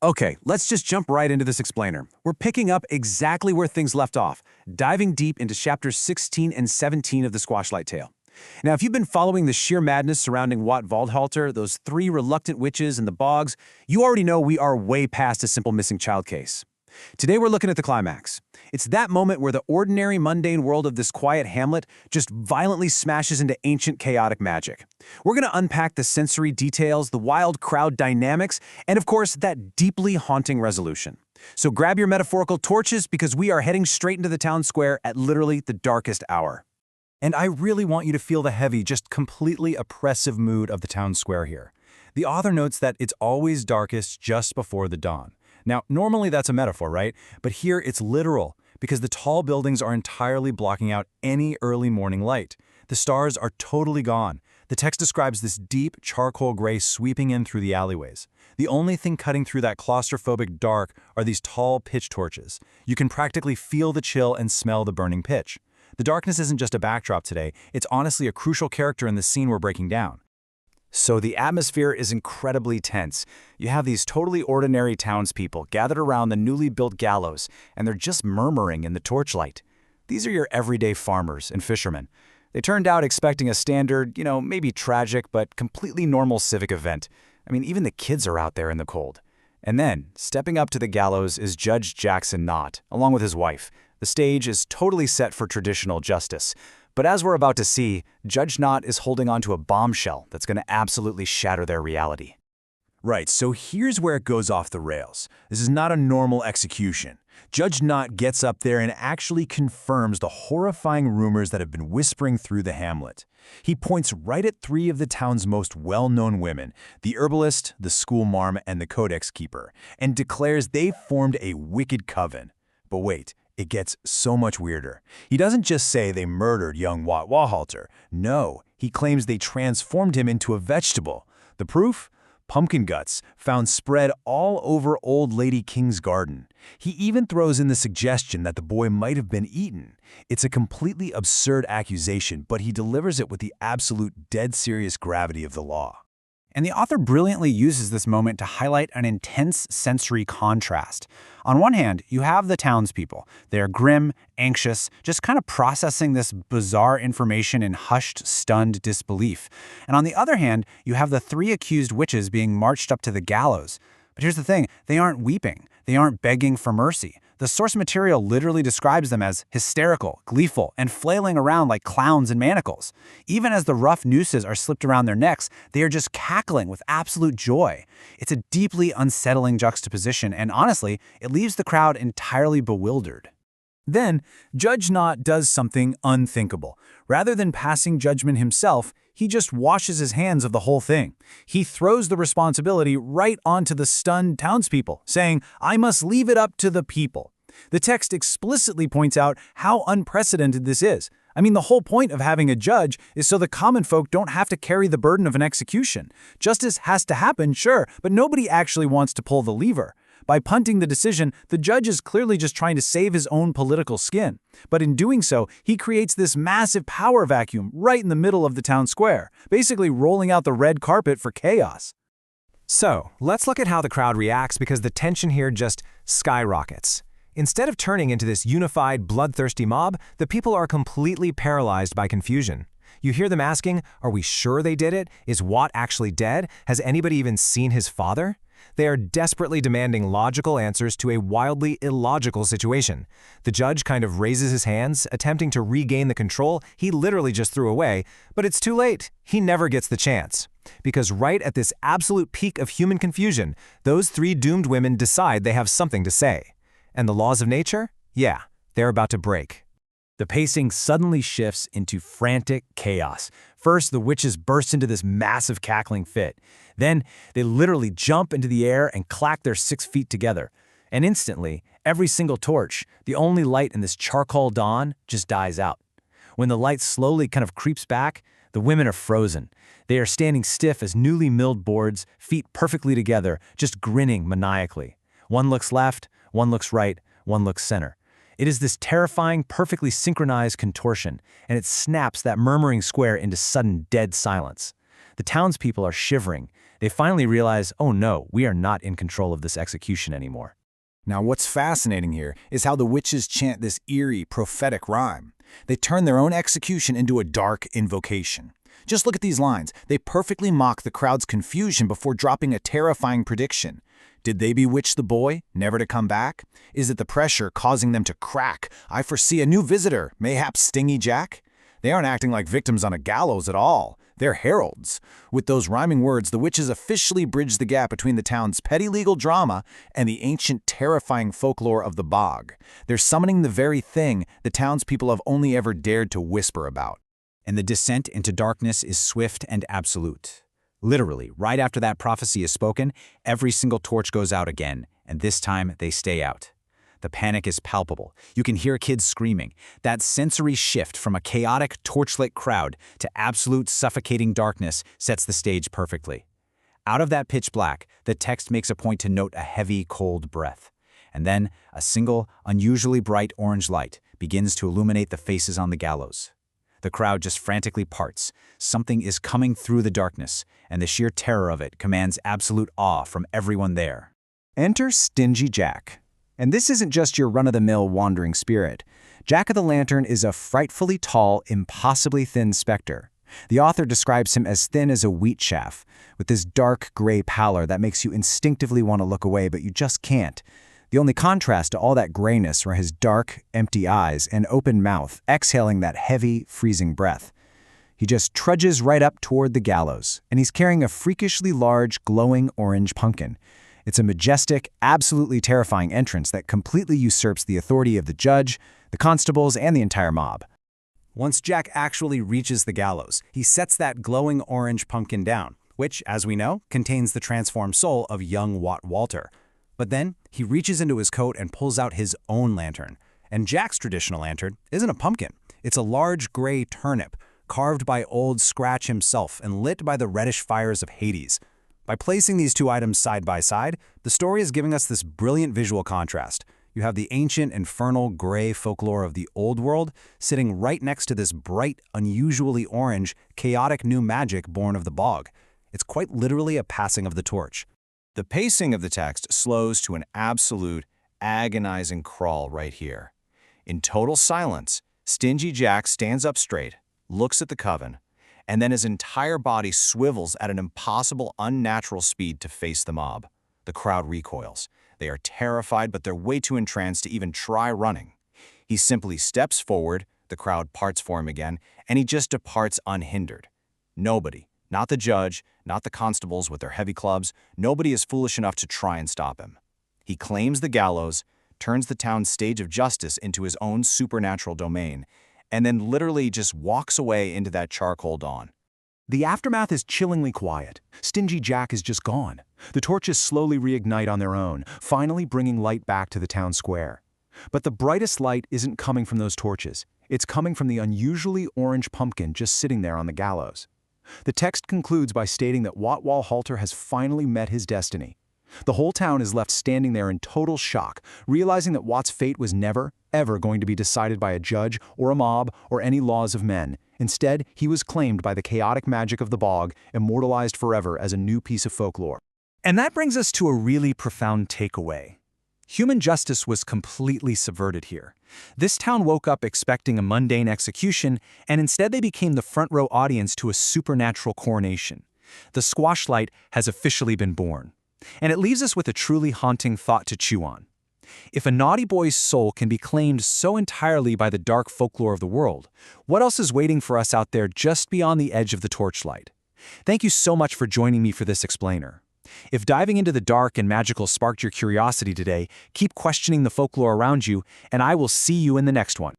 Okay, let's just jump right into this explainer. We're picking up exactly where things left off, diving deep into chapters 16 and 17 of the Squashlight Tale. Now, if you've been following the sheer madness surrounding Wat Waldhalter, those three reluctant witches and the bogs, you already know we are way past a simple missing child case. Today we're looking at the climax. It's that moment where the ordinary, mundane world of this quiet hamlet just violently smashes into ancient, chaotic magic. We're going to unpack the sensory details, the wild crowd dynamics, and of course, that deeply haunting resolution. So grab your metaphorical torches because we are heading straight into the town square at literally the darkest hour. And I really want you to feel the heavy, just completely oppressive mood of the town square here. The author notes that it's always darkest just before the dawn. Now, normally that's a metaphor, right? But here it's literal, because the tall buildings are entirely blocking out any early morning light. The stars are totally gone. The text describes this deep charcoal gray sweeping in through the alleyways. The only thing cutting through that claustrophobic dark are these tall pitch torches. You can practically feel the chill and smell the burning pitch. The darkness isn't just a backdrop today, it's honestly a crucial character in the scene we're breaking down. So the atmosphere is incredibly tense. You have these totally ordinary townspeople gathered around the newly built gallows, and they're just murmuring in the torchlight. These are your everyday farmers and fishermen. They turned out expecting a standard, maybe tragic, but completely normal civic event. I mean, even the kids are out there in the cold. And then, stepping up to the gallows is Judge Jackson Knott, along with his wife. The stage is totally set for traditional justice. But as we're about to see, Judge Knott is holding onto a bombshell that's going to absolutely shatter their reality. Right, so here's where it goes off the rails. This is not a normal execution. Judge Knott gets up there and actually confirms the horrifying rumors that have been whispering through the hamlet. He points right at three of the town's most well-known women, the herbalist, the school marm, and the codex keeper, and declares they've formed a wicked coven. But wait, it gets so much weirder. He doesn't just say they murdered young Wat Waldhalter. No, he claims they transformed him into a vegetable. The proof? Pumpkin guts, found spread all over Old Lady King's garden. He even throws in the suggestion that the boy might have been eaten. It's a completely absurd accusation, but he delivers it with the absolute dead-serious gravity of the law. And the author brilliantly uses this moment to highlight an intense sensory contrast. On one hand, you have the townspeople. They're grim, anxious, just kind of processing this bizarre information in hushed, stunned disbelief. And on the other hand, you have the three accused witches being marched up to the gallows. But here's the thing, they aren't weeping. They aren't begging for mercy. The source material literally describes them as hysterical, gleeful, and flailing around like clowns in manacles. Even as the rough nooses are slipped around their necks, they are just cackling with absolute joy. It's a deeply unsettling juxtaposition, and honestly, it leaves the crowd entirely bewildered. Then, Judge Knott does something unthinkable. Rather than passing judgment himself, he just washes his hands of the whole thing. He throws the responsibility right onto the stunned townspeople, saying, "I must leave it up to the people." The text explicitly points out how unprecedented this is. I mean, the whole point of having a judge is so the common folk don't have to carry the burden of an execution. Justice has to happen, sure, but nobody actually wants to pull the lever. By punting the decision, the judge is clearly just trying to save his own political skin. But in doing so, he creates this massive power vacuum right in the middle of the town square, basically rolling out the red carpet for chaos. So, let's look at how the crowd reacts because the tension here just skyrockets. Instead of turning into this unified, bloodthirsty mob, the people are completely paralyzed by confusion. You hear them asking, are we sure they did it? Is Wat actually dead? Has anybody even seen his father? They are desperately demanding logical answers to a wildly illogical situation. The judge kind of raises his hands, attempting to regain the control he literally just threw away, but it's too late. He never gets the chance. Because right at this absolute peak of human confusion, those three doomed women decide they have something to say. And the laws of nature? Yeah, they're about to break. The pacing suddenly shifts into frantic chaos. First, the witches burst into this massive cackling fit. Then, they literally jump into the air and clack their 6 feet together. And instantly, every single torch, the only light in this charcoal dawn, just dies out. When the light slowly kind of creeps back, the women are frozen. They are standing stiff as newly milled boards, feet perfectly together, just grinning maniacally. One looks left, one looks right, one looks center. It is this terrifying, perfectly synchronized contortion, and it snaps that murmuring square into sudden dead silence. The townspeople are shivering. They finally realize, oh no, we are not in control of this execution anymore. Now, what's fascinating here is how the witches chant this eerie, prophetic rhyme. They turn their own execution into a dark invocation. Just look at these lines. They perfectly mock the crowd's confusion before dropping a terrifying prediction. Did they bewitch the boy, never to come back? Is it the pressure causing them to crack? I foresee a new visitor, mayhap Stingy Jack? They aren't acting like victims on a gallows at all. They're heralds. With those rhyming words, the witches officially bridge the gap between the town's petty legal drama and the ancient, terrifying folklore of the bog. They're summoning the very thing the townspeople have only ever dared to whisper about. And the descent into darkness is swift and absolute. Literally, right after that prophecy is spoken, every single torch goes out again, and this time they stay out. The panic is palpable. You can hear kids screaming. That sensory shift from a chaotic, torchlit crowd to absolute suffocating darkness sets the stage perfectly. Out of that pitch black, the text makes a point to note a heavy, cold breath. And then, a single, unusually bright orange light begins to illuminate the faces on the gallows. The crowd just frantically parts. Something is coming through the darkness, and the sheer terror of it commands absolute awe from everyone there. Enter Stingy Jack. And this isn't just your run-of-the-mill wandering spirit. Jack-o'-the-lantern is a frightfully tall, impossibly thin specter. The author describes him as thin as a wheat chaff, with this dark gray pallor that makes you instinctively want to look away, but you just can't. The only contrast to all that grayness are his dark, empty eyes and open mouth, exhaling that heavy, freezing breath. He just trudges right up toward the gallows, and he's carrying a freakishly large, glowing orange pumpkin. It's a majestic, absolutely terrifying entrance that completely usurps the authority of the judge, the constables, and the entire mob. Once Jack actually reaches the gallows, he sets that glowing orange pumpkin down, which, as we know, contains the transformed soul of young Wat Walter. But then, he reaches into his coat and pulls out his own lantern. And Jack's traditional lantern isn't a pumpkin. It's a large gray turnip, carved by Old Scratch himself and lit by the reddish fires of Hades. By placing these two items side by side, the story is giving us this brilliant visual contrast. You have the ancient, infernal, gray folklore of the old world sitting right next to this bright, unusually orange, chaotic new magic born of the bog. It's quite literally a passing of the torch. The pacing of the text slows to an absolute, agonizing crawl right here. In total silence, Stingy Jack stands up straight, looks at the coven, and then his entire body swivels at an impossible, unnatural speed to face the mob. The crowd recoils. They are terrified, but they're way too entranced to even try running. He simply steps forward, the crowd parts for him again, and he just departs unhindered. Nobody, not the judge, not the constables with their heavy clubs, nobody is foolish enough to try and stop him. He claims the gallows, turns the town's stage of justice into his own supernatural domain, and then literally just walks away into that charcoal dawn. The aftermath is chillingly quiet. Stingy Jack is just gone. The torches slowly reignite on their own, finally bringing light back to the town square. But the brightest light isn't coming from those torches. It's coming from the unusually orange pumpkin just sitting there on the gallows. The text concludes by stating that Wat Walter has finally met his destiny. The whole town is left standing there in total shock, realizing that Wat's fate was never, ever going to be decided by a judge or a mob or any laws of men. Instead, he was claimed by the chaotic magic of the bog, immortalized forever as a new piece of folklore. And that brings us to a really profound takeaway. Human justice was completely subverted here. This town woke up expecting a mundane execution, and instead they became the front-row audience to a supernatural coronation. The squash light has officially been born. And it leaves us with a truly haunting thought to chew on. If a naughty boy's soul can be claimed so entirely by the dark folklore of the world, what else is waiting for us out there just beyond the edge of the torchlight? Thank you so much for joining me for this explainer. If diving into the dark and magical sparked your curiosity today, keep questioning the folklore around you, and I will see you in the next one.